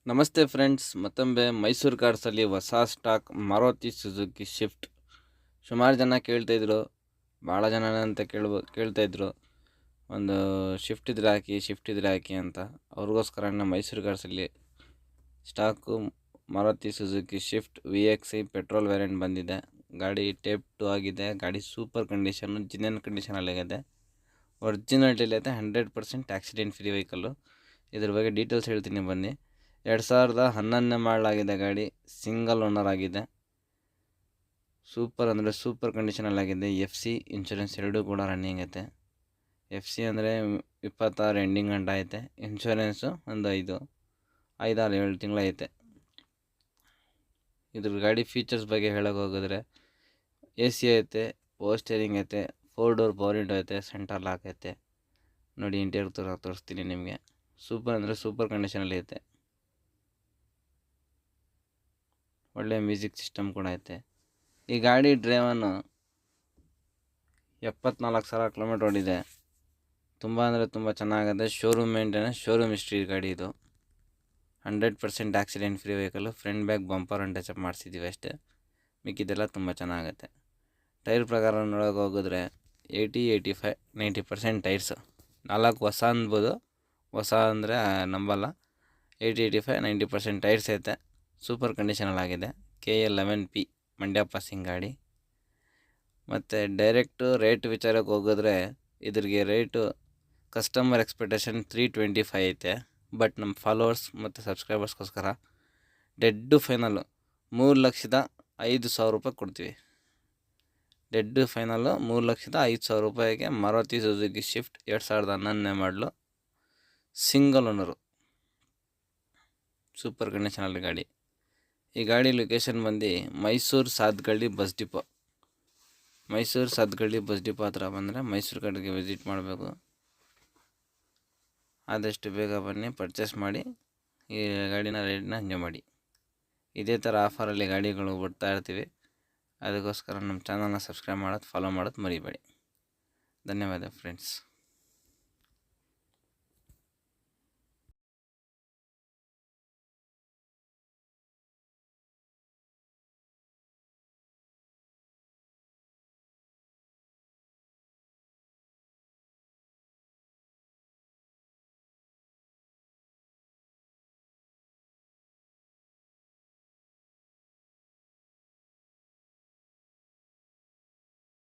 ನಮಸ್ತೆ ಫ್ರೆಂಡ್ಸ್, ಮತ್ತೊಮ್ಮೆ ಮೈಸೂರು ಕಾರ್ಸಲ್ಲಿ ಹೊಸ ಸ್ಟಾಕ್ ಮಾರುತಿ ಸುಜುಕಿ ಶಿಫ್ಟ್. ಸುಮಾರು ಜನ ಕೇಳ್ತಾಯಿದ್ರು, ಭಾಳ ಜನ ಅಂತ ಕೇಳ್ತಾಯಿದ್ರು, ಒಂದು ಶಿಫ್ಟ್ ಇದ್ರೆ ಹಾಕಿ ಅಂತ. ಅವ್ರಿಗೋಸ್ಕರ ಮೈಸೂರು ಕಾರ್ಸಲ್ಲಿ stock Maruti Suzuki Swift VXI petrol variant ಬಂದಿದೆ. ಗಾಡಿ ಟೇಪ್ 2 ಆಗಿದೆ. ಗಾಡಿ ಸೂಪರ್ ಕಂಡೀಷನ್ನು, ಜಿನಿಯನ್ ಕಂಡೀಷನಲ್ಲಾಗಿದೆ. ಒರಿಜಿನಾಲಿಟಿಲಿ ಐತೆ. 100% ಆಕ್ಸಿಡೆಂಟ್ ಫ್ರೀ ವೆಹಿಕಲ್ಲು. ಇದ್ರ ಬಗ್ಗೆ ಡೀಟೇಲ್ಸ್ ಹೇಳ್ತೀನಿ ಬನ್ನಿ. 2011 ಮಾಡಲಾಗಿದೆ ಗಾಡಿ. ಸಿಂಗಲ್ ಓನರ್ ಆಗಿದೆ. ಸೂಪರ್ ಅಂದರೆ ಸೂಪರ್ ಕಂಡೀಷನಲ್ಲಾಗಿದೆ. FC ಇನ್ಶೂರೆನ್ಸ್ ಎರಡೂ ಕೂಡ ರನ್ನಿಂಗ್ ಐತೆ. FC ಅಂದರೆ 26 ಎಂಡಿಂಗ್ ಗಂಟ ಐತೆ. ಇನ್ಶೂರೆನ್ಸು ಒಂದು 5-7 ತಿಂಗಳು ಐತೆ. ಇದ್ರ ಗಾಡಿ ಫೀಚರ್ಸ್ ಬಗ್ಗೆ ಹೇಳೋಕೆ ಹೋಗಿದ್ರೆ, AC ಐತೆ, ಪವರ್ ಸ್ಟೇರಿಂಗ್ ಐತೆ, 4 ಡೋರ್ ಪವರ್ ವಿಂಡೋ ಐತೆ, ಸೆಂಟರ್ ಲಾಕ್ ಐತೆ. ನೋಡಿ, ಇಂಟೀರಿಯರ್ ತೋರಿಸ್ತೀನಿ ನಿಮಗೆ. ಸೂಪರ್ ಅಂದರೆ ಸೂಪರ್ ಕಂಡೀಷನಲ್ಲಿ ಐತೆ. ಒಳ್ಳೆ ಮ್ಯೂಸಿಕ್ ಸಿಸ್ಟಮ್ ಕೂಡ ಐತೆ. ಈ ಗಾಡಿ ಡ್ರೈವನ್ನು 74,000 ಕಿಲೋಮೀಟ್ರ್ ಓಡಿದೆ. ತುಂಬ ಅಂದರೆ ತುಂಬ ಚೆನ್ನಾಗಿದೆ. ಶೋರೂಮ್ ಮೇಂಟೆನೆನ್ಸ್, ಶೋರೂಮ್ ಹಿಸ್ಟ್ರಿ ಗಾಡಿ ಇದು. 100% accident free vehicle. Front back bumper ಒಂದು ಟಚಪ್ ಮಾಡಿಸಿದ್ದೀವಿ ಅಷ್ಟೇ. ಮಿಕ್ಕಿದೆಲ್ಲ ತುಂಬ ಚೆನ್ನಾಗುತ್ತೆ. ಟೈರ್ ಪ್ರಕಾರ ನೋಡೋಕೆ ಹೋಗಿದ್ರೆ 80, 85, 90% ಟೈರ್ಸು. 4 ಹೊಸ ಅನ್ಬೋದು, ಹೊಸ ಅಂದರೆ ನಂಬಲ್ಲ. 80, 85, 90% ಟೈರ್ಸ್ ಐತೆ. ಸೂಪರ್ ಕಂಡೀಷನಲ್ಲಾಗಿದೆ. KA 11P ಮಂಡ್ಯ ಪಾಸಿಂಗ್ ಗಾಡಿ. ಮತ್ತು ಡೈರೆಕ್ಟು ರೇಟ್ ವಿಚಾರಕ್ಕೆ ಹೋಗಿದ್ರೆ, ಇದ್ರಿಗೆ ರೇಟು ಕಸ್ಟಮರ್ ಎಕ್ಸ್ಪೆಕ್ಟೇಷನ್ 325 ಐತೆ. ಬಟ್ ನಮ್ಮ ಫಾಲೋವರ್ಸ್ ಮತ್ತು ಸಬ್ಸ್ಕ್ರೈಬರ್ಸ್ಗೋಸ್ಕರ ಡೆಡ್ಡು ಫೈನಲ್ಲು 3,05,000 ರೂಪಾಯಿ ಕೊಡ್ತೀವಿ. ಡೆಡ್ಡು ಫೈನಲ್ಲು 3,05,000 ರೂಪಾಯಿಗೆ ಮಾರುತಿ ಸುಜುಕಿ ಶಿಫ್ಟ್ 2011 ಮಾಡಲು, ಸಿಂಗಲ್ ಓನರು, ಸೂಪರ್ ಕಂಡೀಷನಲ್ಲಿ ಗಾಡಿ. ಈ ಗಾಡಿ ಲೊಕೇಶನ್ ಬಂದು Mysuru Sathagalli bus depot. Mysuru Sathagalli bus depot ಹತ್ರ ಬಂದರೆ ಮೈಸೂರು ಕಡೆಗೆ ವಿಸಿಟ್ ಮಾಡಬೇಕು. ಆದಷ್ಟು ಬೇಗ ಬನ್ನಿ, ಪರ್ಚೇಸ್ ಮಾಡಿ ಈ ಗಾಡಿನ ರೇಟ್ನ ಎಂಜಾಯ್ ಮಾಡಿ. ಇದೇ ಥರ ಆಫರಲ್ಲಿ ಗಾಡಿಗಳು ಬಿಡ್ತಾ ಇರ್ತೀವಿ. ಅದಕ್ಕೋಸ್ಕರ ನಮ್ಮ ಚಾನಲ್ನ ಸಬ್ಸ್ಕ್ರೈಬ್ ಮಾಡೋದು, ಫಾಲೋ ಮಾಡೋದು ಮರಿಬೇಡಿ. ಧನ್ಯವಾದ ಫ್ರೆಂಡ್ಸ್.